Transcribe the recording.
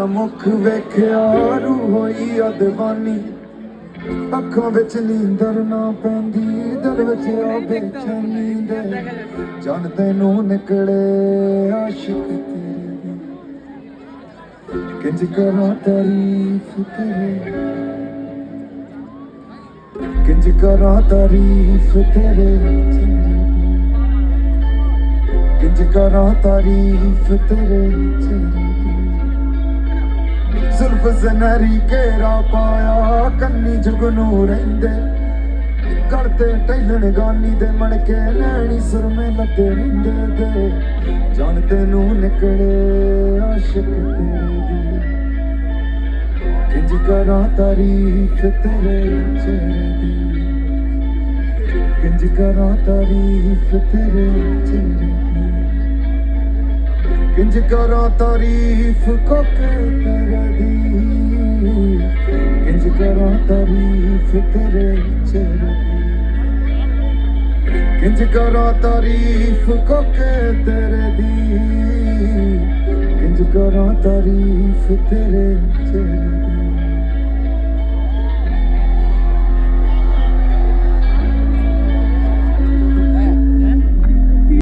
मुख वेख्या रूह होई अदवानी अखां विच नींदर ना पैंदी दिल विच आ बेचैनी दे जान तैनू निकले आशिक तेरे किंज करा तारीफ तेरे किंज करा तारीफ तेरे किंज करा तारीफ तेरे जुल्फ ज़नरी घेरा पाया कन्नी जुगनू रहिंदे करते टैलन गानी दे मणके नैनी सुरमे लगे रहिंदे दे जान तैनू निकले आशिक तेरे दी किंज करा तारीफ तेरे चेहरे दी किंज करा तारीफ तेरे चेहरे दी किंज करा तारीफ कोके तेरे दी किंज करा तारीफ तेरे चेहरे दी किंज करा तारीफ कोके तेरे दी किंज करा तारीफ तेरे चेहरे दी।